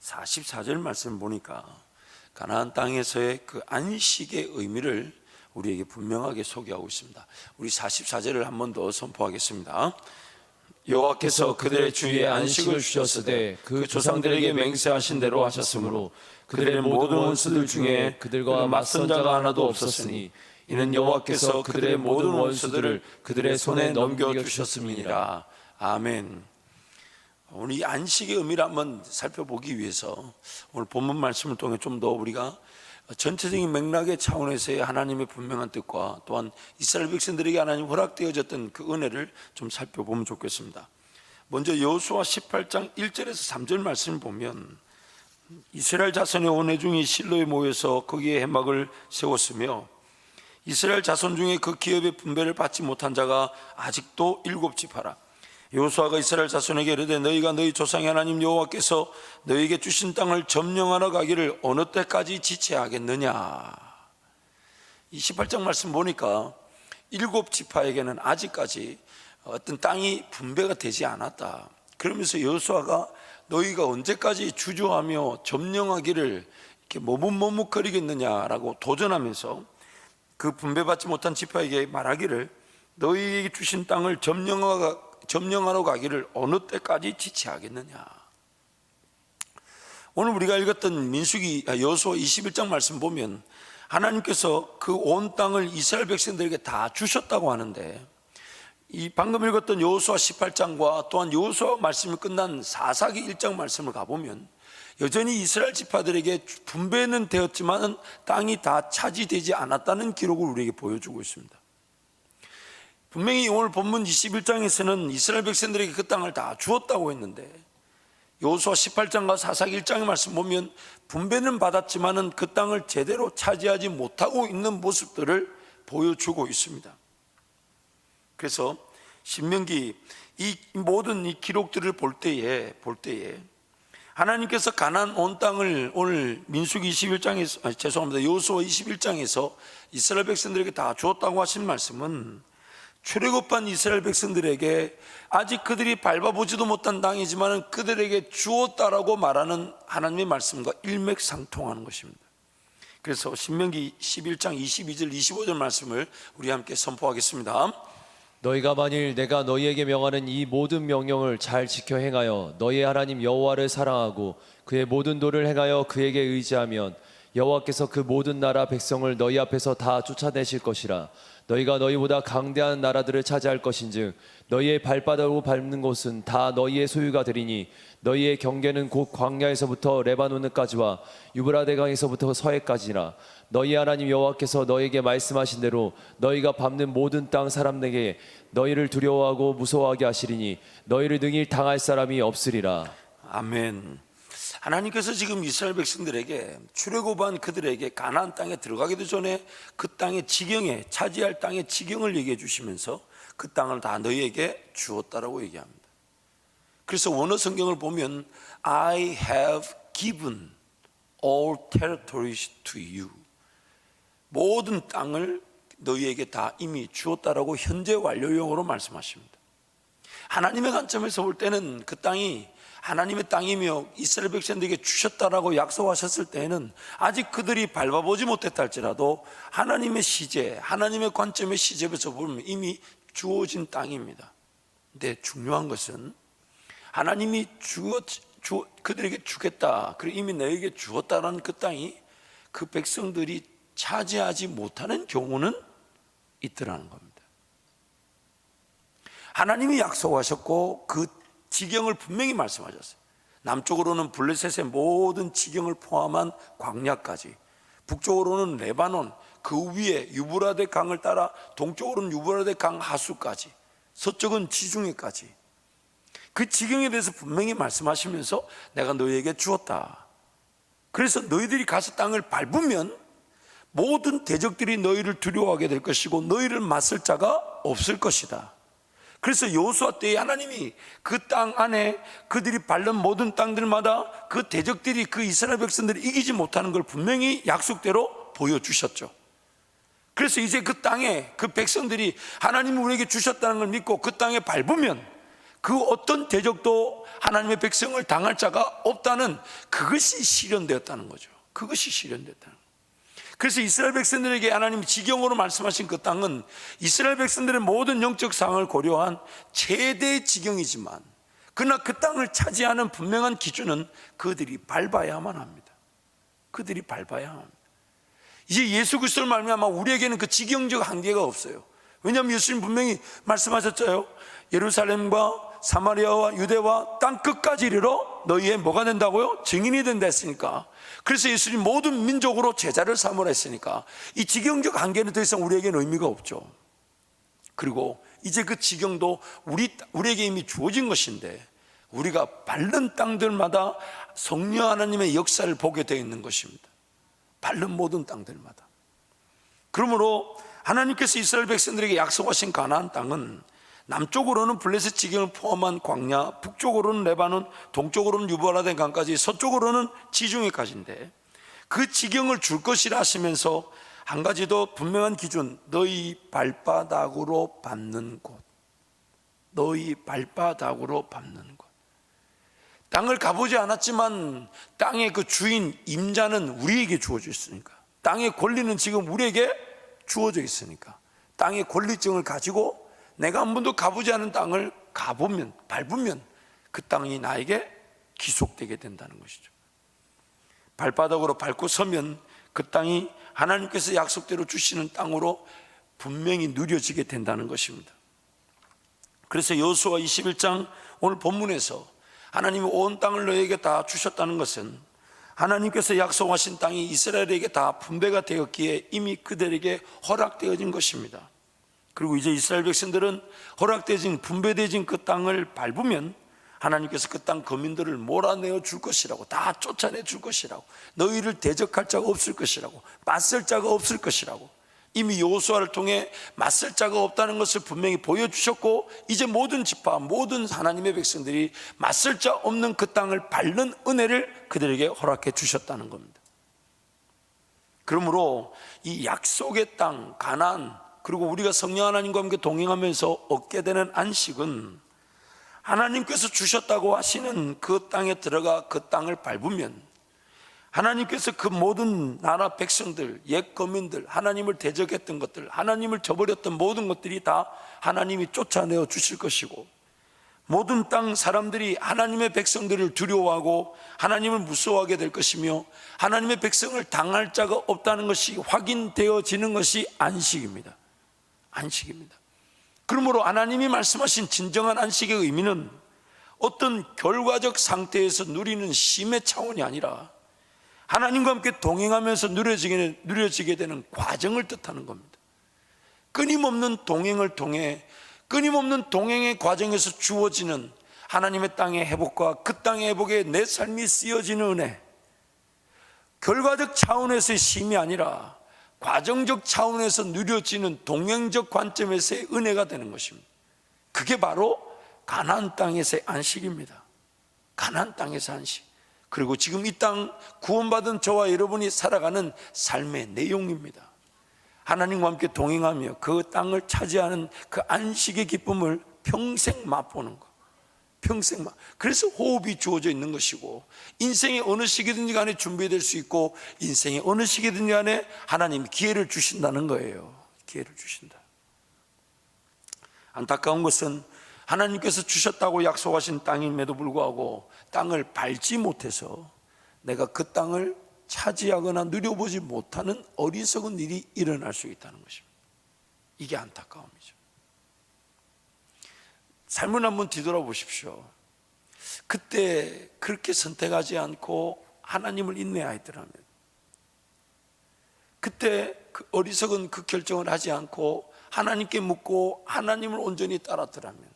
44절 말씀 보니까 가나안 땅에서의 그 안식의 의미를 우리에게 분명하게 소개하고 있습니다. 우리 44절을 한 번 더 선포하겠습니다. 여호와께서 그들의 주위에 안식을 주셨으되 그 조상들에게 맹세하신 대로 하셨으므로 그들의 모든 원수들 중에 그들과 맞선 자가 하나도 없었으니 이는 여호와께서 그들의 모든 원수들을 그들의 손에 넘겨주셨음이니라. 아멘. 오늘 이 안식의 의미를 한번 살펴보기 위해서 오늘 본문 말씀을 통해 좀 더 우리가 전체적인 맥락의 차원에서의 하나님의 분명한 뜻과 또한 이스라엘 백성들에게 하나님 허락되어졌던 그 은혜를 좀 살펴보면 좋겠습니다. 먼저 여호수아 18장 1절에서 3절 말씀을 보면 이스라엘 자손의 원회중이 실로에 모여서 거기에 회막을 세웠으며 이스라엘 자손 중에 그 기업의 분배를 받지 못한 자가 아직도 7지파라. 여호수아가 이스라엘 자손에게 이르되 너희가 너희 조상의 하나님 여호와께서 너희에게 주신 땅을 점령하러 가기를 어느 때까지 지체하겠느냐. 이 18장 말씀 보니까 7지파에게는 아직까지 어떤 땅이 분배가 되지 않았다. 그러면서 여호수아가 너희가 언제까지 주저하며 점령하기를 이렇게 머뭇머뭇거리겠느냐라고 도전하면서 그 분배받지 못한 지파에게 말하기를 너희에게 주신 땅을 점령하러 가기를 어느 때까지 지체하겠느냐. 오늘 우리가 읽었던 여호수아 21장 말씀 보면 하나님께서 그 온 땅을 이스라엘 백성들에게 다 주셨다고 하는데 이 방금 읽었던 여호수아 18장과 또한 여호수아 말씀이 끝난 사사기 1장 말씀을 가보면 여전히 이스라엘 지파들에게 분배는 되었지만 땅이 다 차지되지 않았다는 기록을 우리에게 보여주고 있습니다. 분명히 오늘 본문 21장에서는 이스라엘 백성들에게 그 땅을 다 주었다고 했는데 여호수아 18장과 사사기 1장의 말씀 보면 분배는 받았지만 그 땅을 제대로 차지하지 못하고 있는 모습들을 보여주고 있습니다. 그래서 신명기 이 모든 이 기록들을 볼 때에 하나님께서 가나안 온 땅을 오늘 민수기 21장에서 여호수아 21장에서 이스라엘 백성들에게 다 주었다고 하신 말씀은 출애굽한 이스라엘 백성들에게 아직 그들이 밟아보지도 못한 땅이지만 그들에게 주었다라고 말하는 하나님의 말씀과 일맥상통하는 것입니다. 그래서 신명기 11장 22절 25절 말씀을 우리 함께 선포하겠습니다. 너희가 만일 내가 너희에게 명하는 이 모든 명령을 잘 지켜 행하여 너희의 하나님 여호와를 사랑하고 그의 모든 도를 행하여 그에게 의지하면 여호와께서 그 모든 나라 백성을 너희 앞에서 다 쫓아내실 것이라. 너희가 너희보다 강대한 나라들을 차지할 것인즉 너희의 발바닥으로 밟는 곳은 다 너희의 소유가 되리니 너희의 경계는 곧 광야에서부터 레바논까지와 유브라데 강에서부터 서해까지라. 너희 하나님 여호와께서 너희에게 말씀하신 대로 너희가 밟는 모든 땅 사람에게 너희를 두려워하고 무서워하게 하시리니 너희를 능히 당할 사람이 없으리라. 아멘. 하나님께서 지금 이스라엘 백성들에게 출애굽한 그들에게 가나안 땅에 들어가기도 전에 그 땅의 지경에 차지할 땅의 지경을 얘기해 주시면서 그 땅을 다 너희에게 주었다라고 얘기합니다. 그래서 원어 성경을 보면 I have given all territories to you. 모든 땅을 너희에게 다 이미 주었다라고 현재 완료형으로 말씀하십니다. 하나님의 관점에서 볼 때는 그 땅이 하나님의 땅이며 이스라엘 백성들에게 주셨다라고 약속하셨을 때에는 아직 그들이 밟아보지 못했다 할지라도 하나님의 시제, 하나님의 관점의 시제에서 보면 이미 주어진 땅입니다. 근데 중요한 것은 하나님이 그들에게 주겠다, 그리고 이미 너에게 주었다라는 그 땅이 그 백성들이 차지하지 못하는 경우는 있더라는 겁니다. 하나님이 약속하셨고 그 지경을 분명히 말씀하셨어요. 남쪽으로는 블레셋의 모든 지경을 포함한 광야까지, 북쪽으로는 레바논 그 위에 유브라데 강을 따라 동쪽으로는 유브라데 강 하수까지, 서쪽은 지중해까지 그 지경에 대해서 분명히 말씀하시면서 내가 너희에게 주었다. 그래서 너희들이 가서 땅을 밟으면 모든 대적들이 너희를 두려워하게 될 것이고 너희를 맞설 자가 없을 것이다. 그래서 여호수아 때에 하나님이 그 땅 안에 그들이 밟는 모든 땅들마다 그 대적들이 그 이스라엘 백성들이 이기지 못하는 걸 분명히 약속대로 보여주셨죠. 그래서 이제 그 땅에 그 백성들이 하나님이 우리에게 주셨다는 걸 믿고 그 땅에 밟으면 그 어떤 대적도 하나님의 백성을 당할 자가 없다는 그것이 실현되었다는 거죠. 그것이 실현됐다는 거예요. 그래서 이스라엘 백성들에게 하나님이 지경으로 말씀하신 그 땅은 이스라엘 백성들의 모든 영적 상황을 고려한 최대 지경이지만, 그러나 그 땅을 차지하는 분명한 기준은 그들이 밟아야만 합니다. 그들이 밟아야 합니다. 이제 예수 그리스도를 말미암아 우리에게는 그 지경적 한계가 없어요. 왜냐하면 예수님 분명히 말씀하셨죠. 예루살렘과 사마리아와 유대와 땅 끝까지 이르러 너희의 뭐가 된다고요? 증인이 된다 했으니까. 그래서 예수님 모든 민족으로 제자를 삼으라 했으니까 이 지경적 한계는 더 이상 우리에게는 의미가 없죠. 그리고 이제 그 지경도 우리에게 이미 주어진 것인데, 우리가 밟는 땅들마다 성령 하나님의 역사를 보게 되어 있는 것입니다. 밟는 모든 땅들마다. 그러므로 하나님께서 이스라엘 백성들에게 약속하신 가나안 땅은 남쪽으로는 블레셋 지경을 포함한 광야, 북쪽으로는 레바논, 동쪽으로는 유브라데 강까지, 서쪽으로는 지중해까지인데, 그 지경을 줄 것이라 하시면서 한 가지 더 분명한 기준, 너희 발바닥으로 밟는 곳, 너희 발바닥으로 밟는 곳. 땅을 가보지 않았지만 땅의 그 주인 임자는 우리에게 주어져 있으니까, 땅의 권리는 지금 우리에게 주어져 있으니까, 땅의 권리증을 가지고 내가 한 번도 가보지 않은 땅을 가보면, 밟으면 그 땅이 나에게 기속되게 된다는 것이죠. 발바닥으로 밟고 서면 그 땅이 하나님께서 약속대로 주시는 땅으로 분명히 누려지게 된다는 것입니다. 그래서 여호수아 21장 오늘 본문에서 하나님이 온 땅을 너에게 다 주셨다는 것은 하나님께서 약속하신 땅이 이스라엘에게 다 분배가 되었기에 이미 그들에게 허락되어진 것입니다. 그리고 이제 이스라엘 백성들은 허락되어진, 분배되어진 그 땅을 밟으면 하나님께서 그 땅 거민들을 몰아내어 줄 것이라고, 다 쫓아내 줄 것이라고, 너희를 대적할 자가 없을 것이라고, 맞설 자가 없을 것이라고 이미 여호수아를 통해 맞설 자가 없다는 것을 분명히 보여주셨고, 이제 모든 지파, 모든 하나님의 백성들이 맞설 자 없는 그 땅을 밟는 은혜를 그들에게 허락해 주셨다는 겁니다. 그러므로 이 약속의 땅 가나안, 그리고 우리가 성령 하나님과 함께 동행하면서 얻게 되는 안식은 하나님께서 주셨다고 하시는 그 땅에 들어가 그 땅을 밟으면 하나님께서 그 모든 나라 백성들, 옛 거민들, 하나님을 대적했던 것들, 하나님을 저버렸던 모든 것들이 다 하나님이 쫓아내어 주실 것이고, 모든 땅 사람들이 하나님의 백성들을 두려워하고 하나님을 무서워하게 될 것이며, 하나님의 백성을 당할 자가 없다는 것이 확인되어지는 것이 안식입니다. 안식입니다. 그러므로 하나님이 말씀하신 진정한 안식의 의미는 어떤 결과적 상태에서 누리는 쉼의 차원이 아니라 하나님과 함께 동행하면서 누려지게 되는 과정을 뜻하는 겁니다. 끊임없는 동행을 통해, 끊임없는 동행의 과정에서 주어지는 하나님의 땅의 회복과 그 땅의 회복에 내 삶이 쓰여지는 은혜, 결과적 차원에서의 쉼이 아니라 과정적 차원에서 누려지는 동행적 관점에서의 은혜가 되는 것입니다. 그게 바로 가나안 땅에서의 안식입니다. 가나안 땅에서 안식. 그리고 지금 이 땅 구원받은 저와 여러분이 살아가는 삶의 내용입니다. 하나님과 함께 동행하며 그 땅을 차지하는 그 안식의 기쁨을 평생 맛보는 것. 평생 그래서 호흡이 주어져 있는 것이고, 인생의 어느 시기든지 간에 준비될 수 있고, 인생의 어느 시기든지 간에 하나님이 기회를 주신다는 거예요. 기회를 주신다. 안타까운 것은 하나님께서 주셨다고 약속하신 땅임에도 불구하고 땅을 밟지 못해서 내가 그 땅을 차지하거나 누려보지 못하는 어리석은 일이 일어날 수 있다는 것입니다. 이게 안타까움이죠. 삶을 한번 뒤돌아보십시오. 그때 그렇게 선택하지 않고 하나님을 인내하였더라면, 그때 그 어리석은 그 결정을 하지 않고 하나님께 묻고 하나님을 온전히 따랐더라면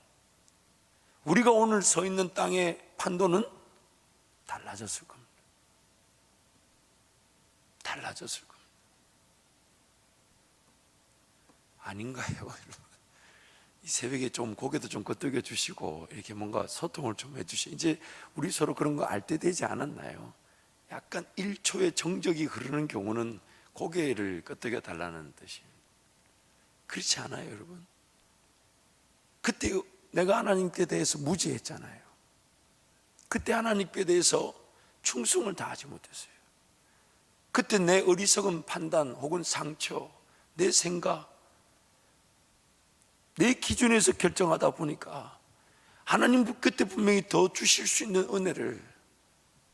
우리가 오늘 서 있는 땅의 판도는 달라졌을 겁니다. 달라졌을 겁니다. 아닌가요, 여러분? 이 새벽에 좀 고개도 좀 끄덕여 주시고 이렇게 뭔가 소통을 좀 해주시고, 이제 우리 서로 그런 거 알 때 되지 않았나요? 약간 1초의 정적이 흐르는 경우는 고개를 끄덕여 달라는 뜻이에요. 그렇지 않아요, 여러분? 그때 내가 하나님께 대해서 무지했잖아요. 그때 하나님께 대해서 충성을 다하지 못했어요. 그때 내 어리석은 판단 혹은 상처, 내 생각, 내 기준에서 결정하다 보니까 하나님 그때 분명히 더 주실 수 있는 은혜를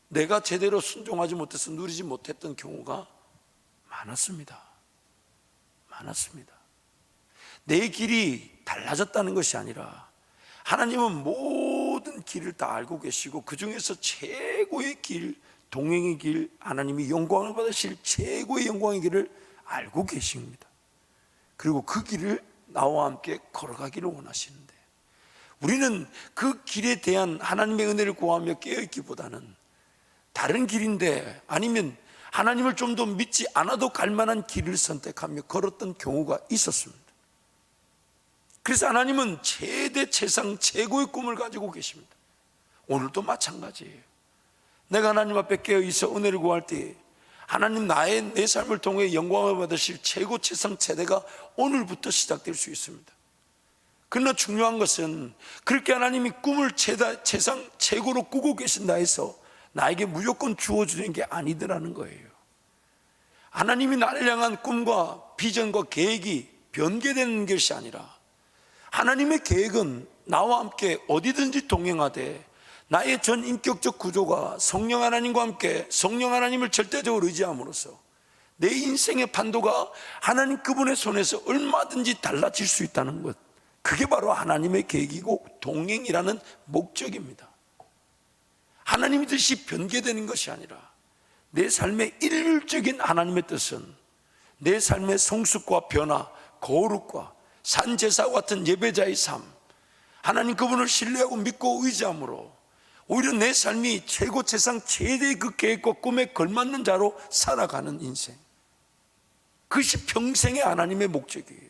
내가 제대로 순종하지 못해서 누리지 못했던 경우가 많았습니다. 내 길이 달라졌다는 것이 아니라 하나님은 모든 길을 다 알고 계시고 그 중에서 최고의 길, 동행의 길, 하나님이 영광을 받으실 최고의 영광의 길을 알고 계십니다. 그리고 그 길을 나와 함께 걸어가기를 원하시는데, 우리는 그 길에 대한 하나님의 은혜를 구하며 깨어있기보다는 다른 길인데, 아니면 하나님을 좀 더 믿지 않아도 갈 만한 길을 선택하며 걸었던 경우가 있었습니다. 그래서 하나님은 최대 최상 최고의 꿈을 가지고 계십니다. 오늘도 마찬가지예요. 내가 하나님 앞에 깨어있어 은혜를 구할 때 하나님 내 삶을 통해 영광을 받으실 최고 최상 최대가 오늘부터 시작될 수 있습니다. 그러나 중요한 것은 그렇게 하나님이 꿈을 최상 최고로 꾸고 계신다 해서 나에게 무조건 주어주는 게 아니더라는 거예요. 하나님이 나를 향한 꿈과 비전과 계획이 변개되는 것이 아니라 하나님의 계획은 나와 함께 어디든지 동행하되 나의 전 인격적 구조가 성령 하나님과 함께 성령 하나님을 절대적으로 의지함으로써 내 인생의 판도가 하나님 그분의 손에서 얼마든지 달라질 수 있다는 것, 그게 바로 하나님의 계획이고 동행이라는 목적입니다. 하나님의 뜻이 변개되는 것이 아니라 내 삶의 일률적인 하나님의 뜻은 내 삶의 성숙과 변화, 거룩과 산제사와 같은 예배자의 삶, 하나님 그분을 신뢰하고 믿고 의지함으로 오히려 내 삶이 최고 최상 최대의 그 계획과 꿈에 걸맞는 자로 살아가는 인생, 그것이 평생의 하나님의 목적이에요.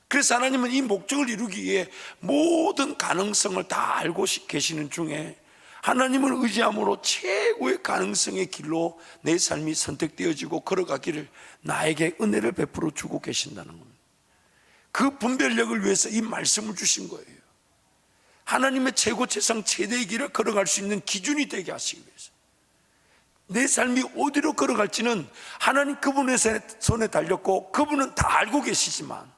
그래서 하나님은 이 목적을 이루기 위해 모든 가능성을 다 알고 계시는 중에 하나님을 의지함으로 최고의 가능성의 길로 내 삶이 선택되어지고 걸어가기를 나에게 은혜를 베풀어 주고 계신다는 겁니다. 그 분별력을 위해서 이 말씀을 주신 거예요. 하나님의 최고 최상 최대의 길을 걸어갈 수 있는 기준이 되게 하시기 위해서. 내 삶이 어디로 걸어갈지는 하나님 그분의 손에 달렸고 그분은 다 알고 계시지만,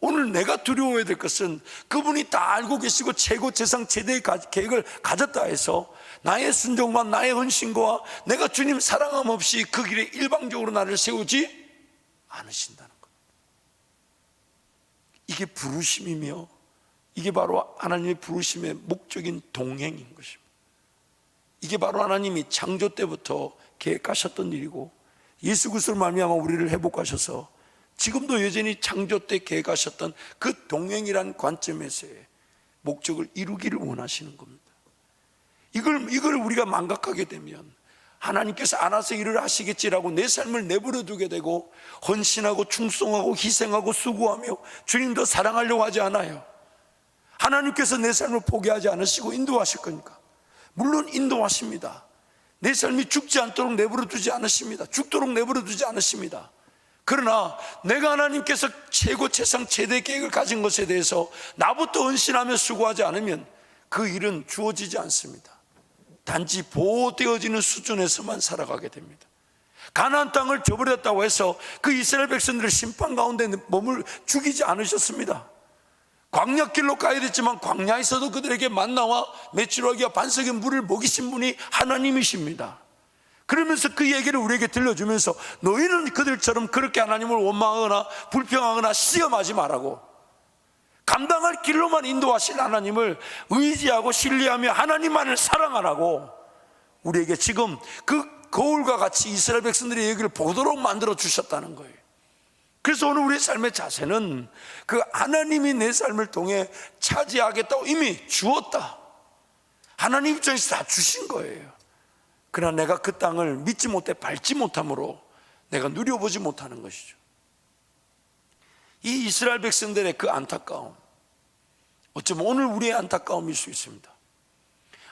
오늘 내가 두려워해야 될 것은 그분이 다 알고 계시고 최고 최상 최대의 계획을 가졌다 해서 나의 순종과 나의 헌신과 내가 주님 사랑함 없이 그 길에 일방적으로 나를 세우지 않으신다는 것. 이게 부르심이며 이게 바로 하나님의 부르심의 목적인 동행인 것입니다. 이게 바로 하나님이 창조 때부터 계획하셨던 일이고 예수 그리스도로 말미암아 우리를 회복하셔서 지금도 여전히 창조 때 계획하셨던 그 동행이란 관점에서의 목적을 이루기를 원하시는 겁니다. 이걸 우리가 망각하게 되면 하나님께서 알아서 일을 하시겠지라고 내 삶을 내버려 두게 되고 헌신하고 충성하고 희생하고 수고하며 주님도 사랑하려고 하지 않아요. 하나님께서 내 삶을 포기하지 않으시고 인도하실 거니까. 물론 인도하십니다. 내 삶이 죽지 않도록 내버려 두지 않으십니다. 죽도록 내버려 두지 않으십니다. 그러나 내가 하나님께서 최고 최상 최대 계획을 가진 것에 대해서 나부터 헌신하며 수고하지 않으면 그 일은 주어지지 않습니다. 단지 보호되어지는 수준에서만 살아가게 됩니다. 가나안 땅을 저버렸다고 해서 그 이스라엘 백성들을 심판 가운데 몸을 죽이지 않으셨습니다. 광야길로 가야 됐지만 광야에서도 그들에게 만나와 메추라기와 반석의 물을 먹이신 분이 하나님이십니다. 그러면서 그 얘기를 우리에게 들려주면서 너희는 그들처럼 그렇게 하나님을 원망하거나 불평하거나 시험하지 말라고, 감당할 길로만 인도하실 하나님을 의지하고 신뢰하며 하나님만을 사랑하라고 우리에게 지금 그 거울과 같이 이스라엘 백성들의 얘기를 보도록 만들어 주셨다는 거예요. 그래서 오늘 우리의 삶의 자세는 그 하나님이 내 삶을 통해 차지하겠다고 이미 주었다, 하나님 입장에서 다 주신 거예요. 그러나 내가 그 땅을 믿지 못해 밟지 못함으로 내가 누려보지 못하는 것이죠. 이 이스라엘 백성들의 그 안타까움, 어쩌면 오늘 우리의 안타까움일 수 있습니다.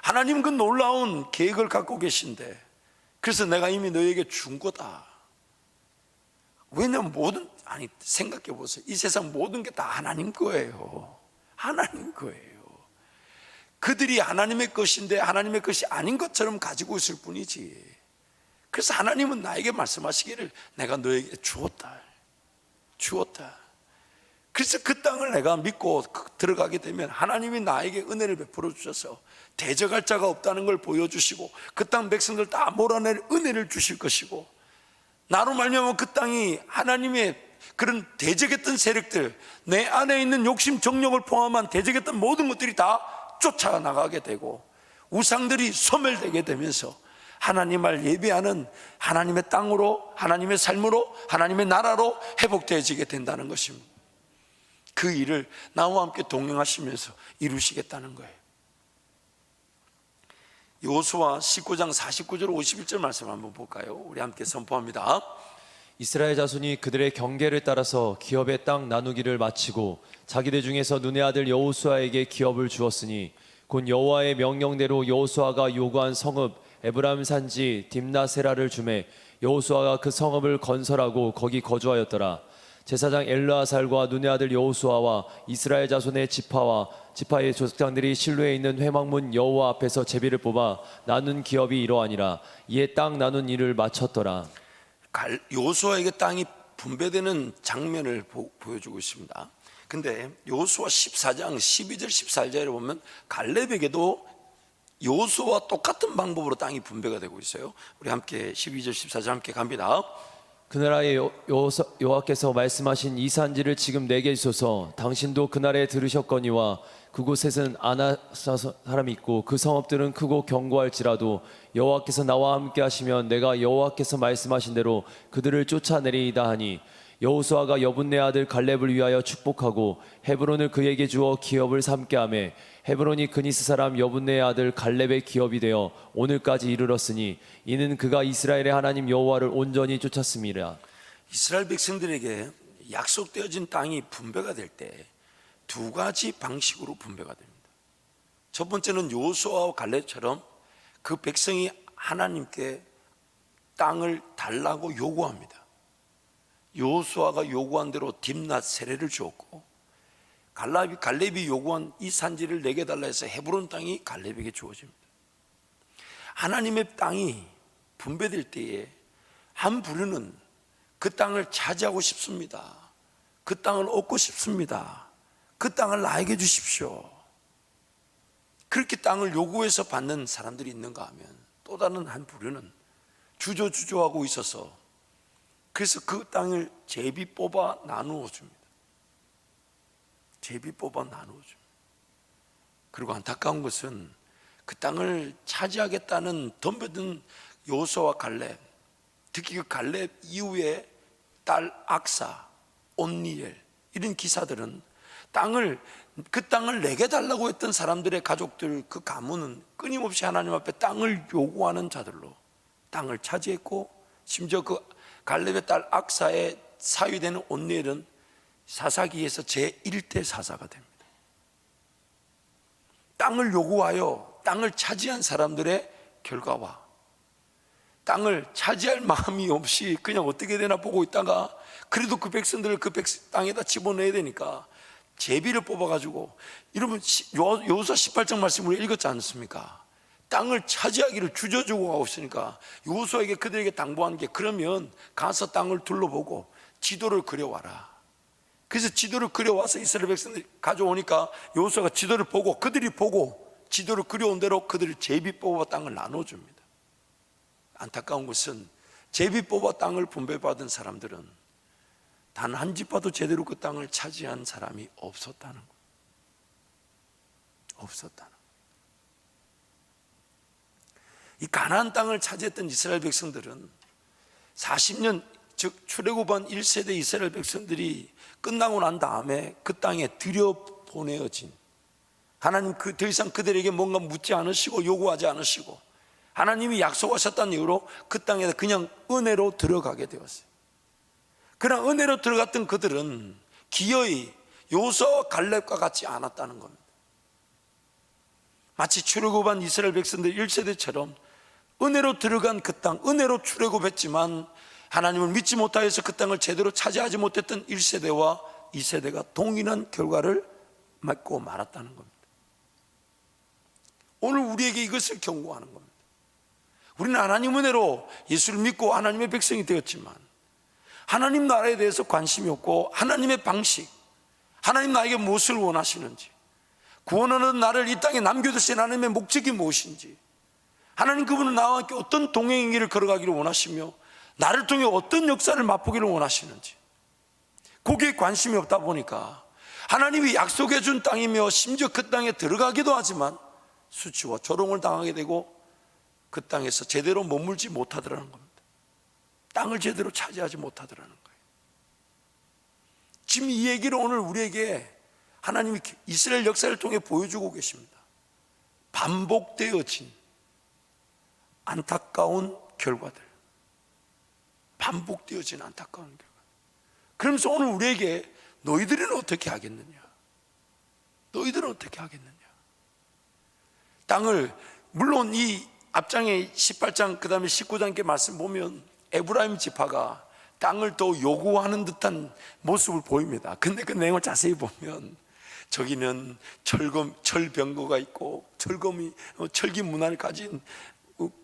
하나님 그 놀라운 계획을 갖고 계신데, 그래서 내가 이미 너에게 준 거다. 왜냐면 생각해 보세요. 이 세상 모든 게 다 하나님 거예요. 하나님 거예요. 그들이 하나님의 것인데 하나님의 것이 아닌 것처럼 가지고 있을 뿐이지. 그래서 하나님은 나에게 말씀하시기를 내가 너에게 주었다. 그래서 그 땅을 내가 믿고 들어가게 되면 하나님이 나에게 은혜를 베풀어 주셔서 대적할 자가 없다는 걸 보여주시고 그 땅 백성들 다 몰아낼 은혜를 주실 것이고, 나로 말미암아 그 땅이 하나님의 그런 대적했던 세력들, 내 안에 있는 욕심 정욕을 포함한 대적했던 모든 것들이 다 쫓아나가게 되고 우상들이 소멸되게 되면서 하나님을 예배하는 하나님의 땅으로, 하나님의 삶으로, 하나님의 나라로 회복되어지게 된다는 것입니다. 그 일을 나와 함께 동행하시면서 이루시겠다는 거예요. 여호수아 19장 49절 51절 말씀 한번 볼까요? 우리 함께 선포합니다. 이스라엘 자손이 그들의 경계를 따라서 기업의 땅 나누기를 마치고 자기들 중에서 눈의 아들 여호수아에게 기업을 주었으니 곧 여호와의 명령대로 여호수아가 요구한 성읍 에브라임 산지 딥나세라를 주매 여호수아가 그 성읍을 건설하고 거기 거주하였더라. 제사장 엘르아살과 눈의 아들 여호수아와 이스라엘 자손의 지파의 조상들이 실로에 있는 회막문 여호와 앞에서 제비를 뽑아 나눈 기업이 이러하니라. 이에 땅 나눈 일을 마쳤더라. 여호수아에게 땅이 분배되는 장면을 보여주고 있습니다. 근데 여호수아 14장 12절 14절에 보면 갈렙에게도 여호수아와 똑같은 방법으로 땅이 분배가 되고 있어요. 우리 함께 12절 14절 함께 갑니다. 그날에 여호와께서 말씀하신 이 산지를 지금 내게 주소서. 당신도 그날에 들으셨거니와 그곳에는 아나사 사람이 있고 그 성읍들은 크고 견고할지라도 여호와께서 나와 함께 하시면 내가 여호와께서 말씀하신 대로 그들을 쫓아내리이다 하니, 여호수아가 여분네 아들 갈렙을 위하여 축복하고 헤브론을 그에게 주어 기업을 삼게 하매 헤브론이 그니스 사람 여분네의 아들 갈렙의 기업이 되어 오늘까지 이르렀으니 이는 그가 이스라엘의 하나님 여호와를 온전히 쫓았음이라. 이스라엘 백성들에게 약속되어진 땅이 분배가 될 때 두 가지 방식으로 분배가 됩니다. 첫 번째는 여호수아와 갈렙처럼 그 백성이 하나님께 땅을 달라고 요구합니다. 여호수아가 요구한 대로 딥낫 세례를 주었고, 갈렙이 요구한 이 산지를 내게 달라 해서 헤브론 땅이 갈렙에게 주어집니다. 하나님의 땅이 분배될 때에 한 부류는 그 땅을 차지하고 싶습니다. 그 땅을 얻고 싶습니다. 그 땅을 나에게 주십시오. 그렇게 땅을 요구해서 받는 사람들이 있는가 하면, 또 다른 한 부류는 주저주저하고 있어서 그래서 그 땅을 제비 뽑아 나누어 줍니다. 제비 뽑아 나누어 줍니다. 그리고 안타까운 것은 그 땅을 차지하겠다는 덤벼든 여호수아와 갈렙, 특히 그 갈렙 이후에 딸 악사, 온니엘 이런 기사들은 그 땅을 내게 달라고 했던 사람들의 가족들, 그 가문은 끊임없이 하나님 앞에 땅을 요구하는 자들로 땅을 차지했고, 심지어 그 갈렙의 딸 악사의 사위되는 온니엘은 사사기에서 제1대 사사가 됩니다. 땅을 요구하여 땅을 차지한 사람들의 결과와 땅을 차지할 마음이 없이 그냥 어떻게 되나 보고 있다가 그래도 그 백성들을 그 땅에다 집어넣어야 되니까 제비를 뽑아가지고, 여러분 여호수아 18장 말씀을 읽었지 않습니까? 땅을 차지하기를 주저주고 하고 있으니까 여호수아에게 그들에게 당부한 게, 그러면 가서 땅을 둘러보고 지도를 그려와라. 그래서 지도를 그려와서 이스라엘 백성들이 가져오니까 여호수아가 지도를 보고, 그들이 보고 지도를 그려온 대로 그들이 제비 뽑아 땅을 나눠줍니다. 안타까운 것은 제비 뽑아 땅을 분배받은 사람들은 단 한 집과도 제대로 그 땅을 차지한 사람이 없었다는 거예요. 없었다는 거예요. 이 가나안 땅을 차지했던 이스라엘 백성들은 40년, 즉 출애굽한 1세대 이스라엘 백성들이 끝나고 난 다음에 그 땅에 들여보내어진, 하나님 더 이상 그들에게 뭔가 묻지 않으시고 요구하지 않으시고 하나님이 약속하셨다는 이유로 그 땅에 그냥 은혜로 들어가게 되었어요. 그러나 은혜로 들어갔던 그들은 기어이 여호수아와 갈렙과 같지 않았다는 겁니다. 마치 출애굽한 이스라엘 백성들 1세대처럼 은혜로 들어간 그 땅, 은혜로 출애굽했지만 하나님을 믿지 못하여서 그 땅을 제대로 차지하지 못했던 1세대와 2세대가 동일한 결과를 맺고 말았다는 겁니다. 오늘 우리에게 이것을 경고하는 겁니다. 우리는 하나님 은혜로 예수를 믿고 하나님의 백성이 되었지만 하나님 나라에 대해서 관심이 없고 하나님의 방식, 하나님 나에게 무엇을 원하시는지, 구원하는 나를 이 땅에 남겨두신 하나님의 목적이 무엇인지, 하나님 그분은 나와 함께 어떤 동행의 길을 걸어가기를 원하시며 나를 통해 어떤 역사를 맛보기를 원하시는지, 거기에 관심이 없다 보니까 하나님이 약속해 준 땅이며 심지어 그 땅에 들어가기도 하지만 수치와 조롱을 당하게 되고 그 땅에서 제대로 머물지 못하더라는 겁니다. 땅을 제대로 차지하지 못하더라는 거예요. 지금 이 얘기를 오늘 우리에게 하나님이 이스라엘 역사를 통해 보여주고 계십니다. 반복되어진 안타까운 결과들, 반복되어진 안타까운 결과. 그러면서 오늘 우리에게 너희들은 어떻게 하겠느냐, 너희들은 어떻게 하겠느냐. 땅을, 물론 이 앞장에 18장 그 다음에 19장께 말씀 보면 에브라임 지파가 땅을 더 요구하는 듯한 모습을 보입니다. 근데 그 내용을 자세히 보면 저기는 철병거가 있고 철기 문화를 가진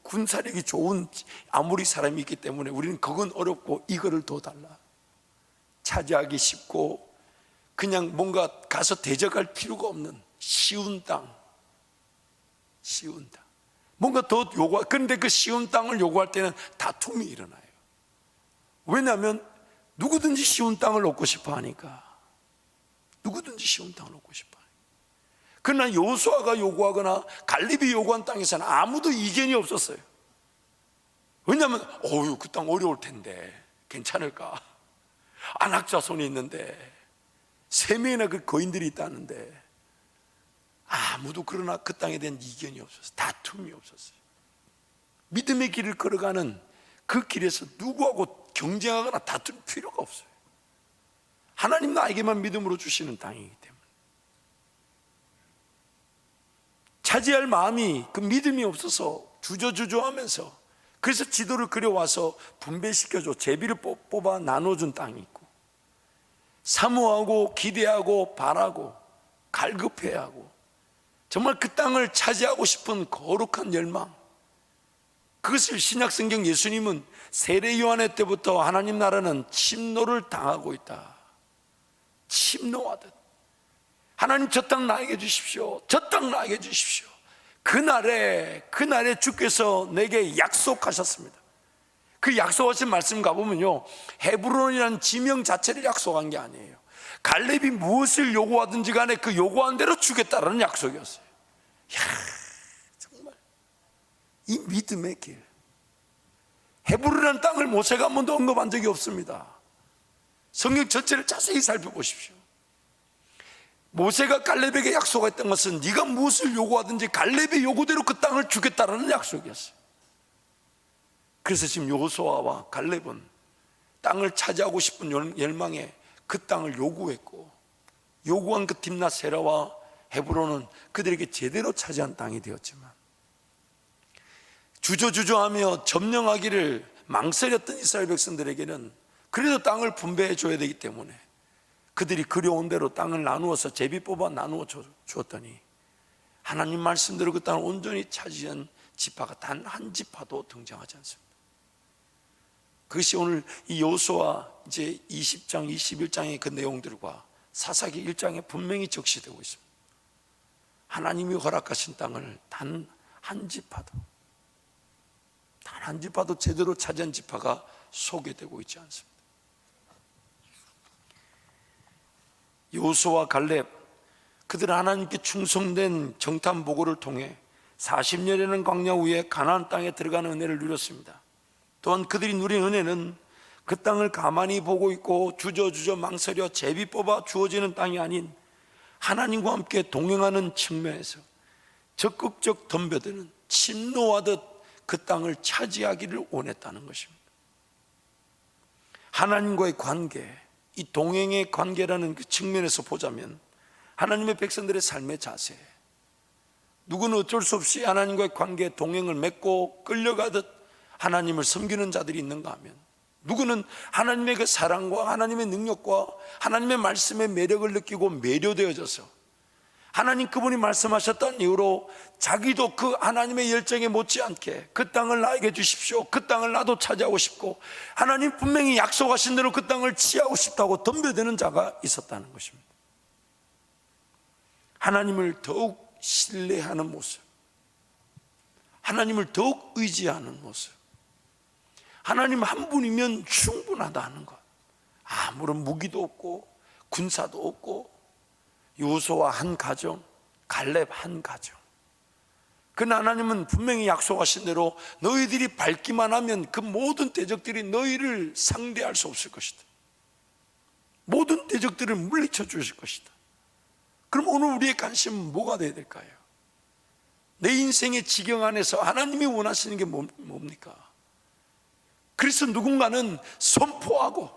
군사력이 좋은 아무리 사람이 있기 때문에 우리는 그건 어렵고 이거를 더 달라, 차지하기 쉽고 그냥 뭔가 가서 대적할 필요가 없는 쉬운 땅, 뭔가 더 요구할. 그런데 그 쉬운 땅을 요구할 때는 다툼이 일어나요. 왜냐하면 누구든지 쉬운 땅을 얻고 싶어 하니까. 누구든지 쉬운 땅을 얻고 싶어 하니까. 그러나 여호수아가 요구하거나 갈렙이 요구한 땅에서는 아무도 이견이 없었어요. 왜냐하면 그 땅 어려울 텐데 괜찮을까? 안악자손이 있는데 3명이나 그 거인들이 있다는데 아무도 그러나 그 땅에 대한 이견이 없었어요. 다툼이 없었어요. 믿음의 길을 걸어가는 그 길에서 누구하고 경쟁하거나 다툴 필요가 없어요. 하나님 나에게만 믿음으로 주시는 땅이기 때문에. 차지할 마음이, 그 믿음이 없어서 주저주저하면서, 그래서 지도를 그려와서 분배시켜줘 제비를 뽑아 나눠준 땅이 있고, 사모하고 기대하고 바라고 갈급해하고 정말 그 땅을 차지하고 싶은 거룩한 열망, 그것을 신약성경 예수님은 세례 요한의 때부터 하나님 나라는 침노를 당하고 있다, 침노하듯 하나님 저 땅 나에게 주십시오, 저 땅 나에게 주십시오. 그날에 주께서 내게 약속하셨습니다. 그 약속하신 말씀 가보면요, 헤브론이라는 지명 자체를 약속한 게 아니에요. 갈렙이 무엇을 요구하든지 간에 그 요구한 대로 주겠다라는 약속이었어요. 정말 이 믿음의 길, 헤브론이라는 땅을 모세가 한 번도 언급한 적이 없습니다. 성경 전체를 자세히 살펴보십시오. 모세가 갈렙에게 약속했던 것은 네가 무엇을 요구하든지 갈렙의 요구대로 그 땅을 주겠다라는 약속이었어요. 그래서 지금 여호수아와 갈렙은 땅을 차지하고 싶은 열망에 그 땅을 요구했고, 요구한 그 딥낫 세라와 헤브론은 그들에게 제대로 차지한 땅이 되었지만, 주저주저하며 점령하기를 망설였던 이스라엘 백성들에게는 그래도 땅을 분배해 줘야 되기 때문에 그들이 그려온 대로 땅을 나누어서 제비 뽑아 나누어 주었더니 하나님 말씀대로 그 땅을 온전히 차지한 지파가 단 한 지파도 등장하지 않습니다. 그것이 오늘 이 여호수아 이제 20장, 21장의 그 내용들과 사사기 1장에 분명히 적시되고 있습니다. 하나님이 허락하신 땅을 단 한 지파도 제대로 차지한 지파가 소개되고 있지 않습니다. 여호수아와 갈렙, 그들은 하나님께 충성된 정탐 보고를 통해 40년이라는 광야 후에 가나안 땅에 들어가는 은혜를 누렸습니다. 또한 그들이 누린 은혜는 그 땅을 가만히 보고 있고 주저주저 망설여 제비 뽑아 주어지는 땅이 아닌 하나님과 함께 동행하는 측면에서 적극적 덤벼드는 침노하듯 그 땅을 차지하기를 원했다는 것입니다. 하나님과의 관계, 이 동행의 관계라는 그 측면에서 보자면 하나님의 백성들의 삶의 자세, 누구는 어쩔 수 없이 하나님과의 관계, 동행을 맺고 끌려가듯 하나님을 섬기는 자들이 있는가 하면, 누구는 하나님의 그 사랑과 하나님의 능력과 하나님의 말씀의 매력을 느끼고 매료되어져서 하나님 그분이 말씀하셨던 이유로 자기도 그 하나님의 열정에 못지않게 그 땅을 나에게 주십시오, 그 땅을 나도 차지하고 싶고, 하나님 분명히 약속하신 대로 그 땅을 취하고 싶다고 덤벼드는 자가 있었다는 것입니다. 하나님을 더욱 신뢰하는 모습, 하나님을 더욱 의지하는 모습, 하나님 한 분이면 충분하다는 것. 아무런 무기도 없고 군사도 없고 요수아 한 가정, 갈렙 한 가정. 그러나 하나님은 분명히 약속하신 대로 너희들이 밟기만 하면 그 모든 대적들이 너희를 상대할 수 없을 것이다. 모든 대적들을 물리쳐 주실 것이다. 그럼 오늘 우리의 관심은 뭐가 되어야 될까요? 내 인생의 지경 안에서 하나님이 원하시는 게 뭡니까? 그래서 누군가는 선포하고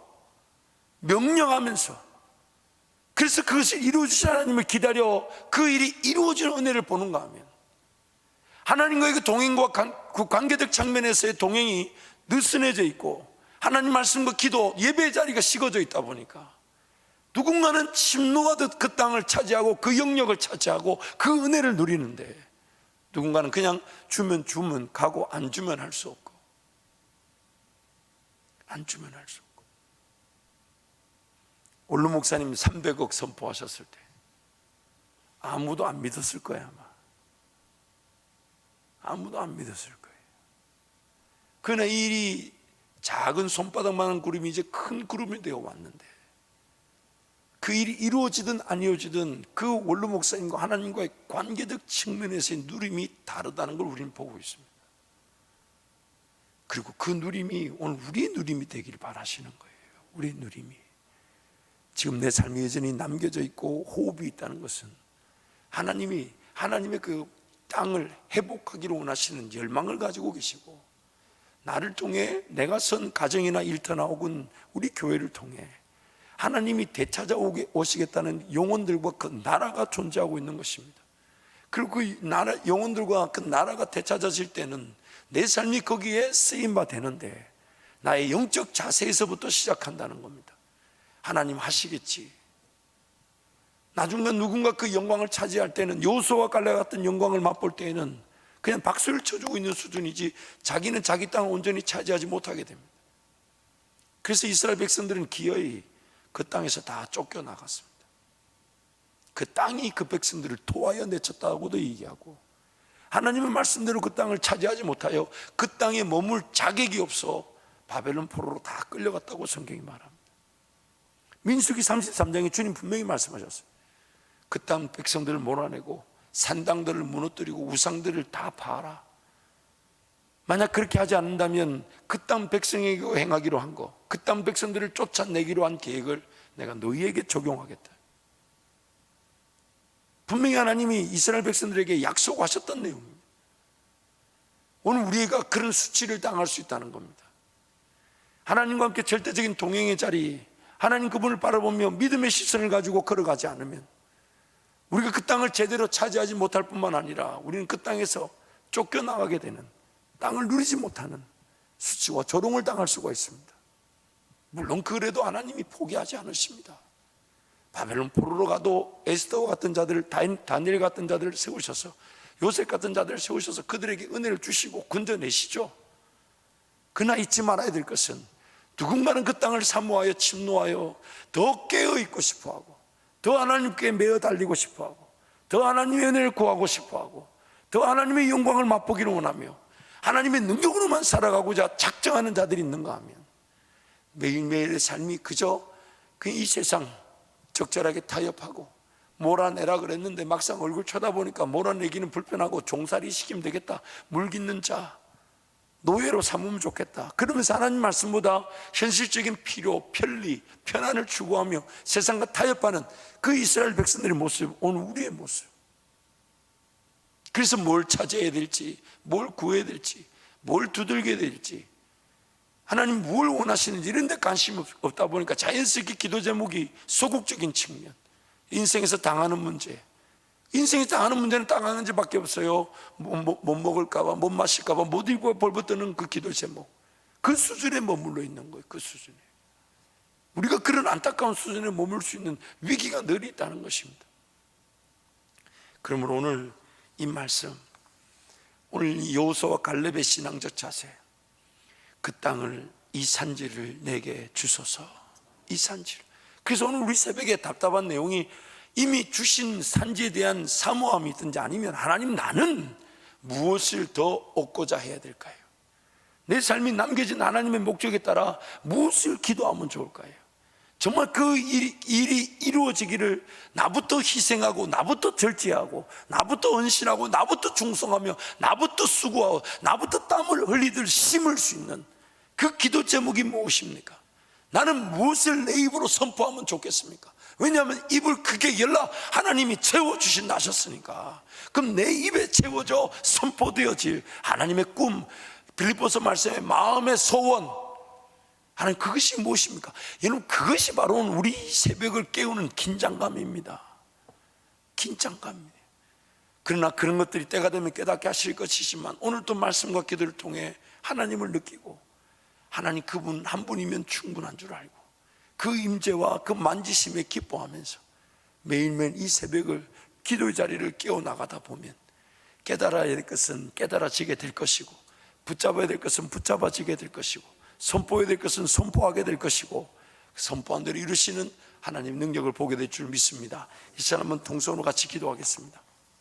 명령하면서, 그래서 그것을 이루어주신 하나님을 기다려 그 일이 이루어지는 은혜를 보는가 하면, 하나님과의 그 동행과 그 관계적 장면에서의 동행이 느슨해져 있고 하나님 말씀과 기도, 예배의 자리가 식어져 있다 보니까 누군가는 침노하듯 그 땅을 차지하고 그 영역을 차지하고 그 은혜를 누리는데, 누군가는 그냥 주면 가고 안 주면 할 수 없고, 안 주면 할 수 없고. 올루 목사님 300억 선포하셨을 때 아무도 안 믿었을 거야. 아마 아무도 안 믿었을 거예요. 그러나 이 일이 작은 손바닥만한 구름이 이제 큰 구름이 되어 왔는데, 그 일이 이루어지든 안 이루어지든 그 원로 목사님과 하나님과의 관계적 측면에서의 누림이 다르다는 걸 우리는 보고 있습니다. 그리고 그 누림이 오늘 우리의 누림이 되기를 바라시는 거예요. 우리의 누림이. 지금 내 삶이 여전히 남겨져 있고 호흡이 있다는 것은 하나님이 하나님의 그 땅을 회복하기를 원하시는 열망을 가지고 계시고, 나를 통해 내가 선 가정이나 일터나 혹은 우리 교회를 통해 하나님이 되찾아오시겠다는 영혼들과 그 나라가 존재하고 있는 것입니다. 그리고 그 나라, 영혼들과 그 나라가 되찾아질 때는 내 삶이 거기에 쓰임바 되는데, 나의 영적 자세에서부터 시작한다는 겁니다. 하나님 하시겠지. 나중에 누군가 그 영광을 차지할 때는, 요수와 갈렙 같은 영광을 맛볼 때에는 그냥 박수를 쳐주고 있는 수준이지 자기는 자기 땅을 온전히 차지하지 못하게 됩니다. 그래서 이스라엘 백성들은 기어이 그 땅에서 다 쫓겨나갔습니다. 그 땅이 그 백성들을 토하여 내쳤다고도 얘기하고, 하나님의 말씀대로 그 땅을 차지하지 못하여 그 땅에 머물 자격이 없어 바벨론 포로로 다 끌려갔다고 성경이 말합니다. 민수기 33장에 주님 분명히 말씀하셨어요. 그 땅 백성들을 몰아내고 산당들을 무너뜨리고 우상들을 다 파라. 만약 그렇게 하지 않는다면 그 땅 백성에게 행하기로 한 거, 그 땅 백성들을 쫓아내기로 한 계획을 내가 너희에게 적용하겠다. 분명히 하나님이 이스라엘 백성들에게 약속하셨던 내용입니다. 오늘 우리가 그런 수치를 당할 수 있다는 겁니다. 하나님과 함께 절대적인 동행의 자리, 하나님 그분을 바라보며 믿음의 시선을 가지고 걸어가지 않으면 우리가 그 땅을 제대로 차지하지 못할 뿐만 아니라 우리는 그 땅에서 쫓겨나가게 되는, 땅을 누리지 못하는 수치와 조롱을 당할 수가 있습니다. 물론 그래도 하나님이 포기하지 않으십니다. 바벨론 포로로 가도 에스더와 같은 자들, 다니엘 같은 자들을 세우셔서, 요셉 같은 자들을 세우셔서 그들에게 은혜를 주시고 건져내시죠. 그러나 잊지 말아야 될 것은, 누군가는 그 땅을 사모하여 침노하여 더 깨어있고 싶어하고, 더 하나님께 매어 달리고 싶어하고, 더 하나님의 은혜를 구하고 싶어하고, 더 하나님의 영광을 맛보기를 원하며 하나님의 능력으로만 살아가고자 작정하는 자들이 있는가 하면, 매일매일의 삶이 그저 이 세상 적절하게 타협하고 몰아내라 그랬는데 막상 얼굴 쳐다보니까 몰아내기는 불편하고 종살이 시키면 되겠다, 물 깃는 자, 노예로 삼으면 좋겠다, 그러면서 하나님 말씀보다 현실적인 필요, 편리, 편안을 추구하며 세상과 타협하는 그 이스라엘 백성들의 모습, 오늘 우리의 모습. 그래서 뭘 차지해야 될지, 뭘 구해야 될지, 뭘 두들겨야 될지, 하나님 뭘 원하시는지 이런 데 관심이 없다 보니까 자연스럽게 기도 제목이 소극적인 측면, 인생에서 당하는 문제, 인생에서 당하는 문제는 당하는 죄밖에 없어요. 못 먹을까 봐, 못 마실까 봐, 못 입고 벌벗드는 그 기도 제목, 그 수준에 머물러 있는 거예요. 그 수준에 우리가 그런 안타까운 수준에 머물 수 있는 위기가 늘 있다는 것입니다. 그러므로 오늘 이 말씀, 오늘 이 여호수아와 갈렙의 신앙적 자세, 그 땅을, 이 산지를 내게 주소서. 이 산지를. 그래서 오늘 우리 새벽에 답답한 내용이 이미 주신 산지에 대한 사모함이 있든지 아니면 하나님 나는 무엇을 더 얻고자 해야 될까요? 내 삶이 남겨진 하나님의 목적에 따라 무엇을 기도하면 좋을까요? 정말 그 일이 이루어지기를 나부터 희생하고 나부터 절제하고 나부터 헌신하고 나부터 충성하며 나부터 수고하고 나부터 땀을 흘리듯 심을 수 있는 그 기도 제목이 무엇입니까? 나는 무엇을 내 입으로 선포하면 좋겠습니까? 왜냐하면 입을 크게 열라 하나님이 채워주신다 하셨으니까. 그럼 내 입에 채워져 선포되어질 하나님의 꿈, 빌립보서 말씀에 마음의 소원, 하나님 그것이 무엇입니까? 여러분 그것이 바로 우리 새벽을 깨우는 긴장감입니다. 긴장감입니다. 그러나 그런 것들이 때가 되면 깨닫게 하실 것이지만 오늘도 말씀과 기도를 통해 하나님을 느끼고 하나님 그분 한 분이면 충분한 줄 알고 그 임재와 그 만지심에 기뻐하면서 매일매일 이 새벽을 기도의 자리를 깨어나가다 보면 깨달아야 될 것은 깨달아지게 될 것이고 붙잡아야 될 것은 붙잡아지게 될 것이고 선포해야 될 것은 선포하게 될 것이고 선포한 대로 이루시는 하나님 능력을 보게 될 줄 믿습니다. 이 시간 한번 동성으로 같이 기도하겠습니다.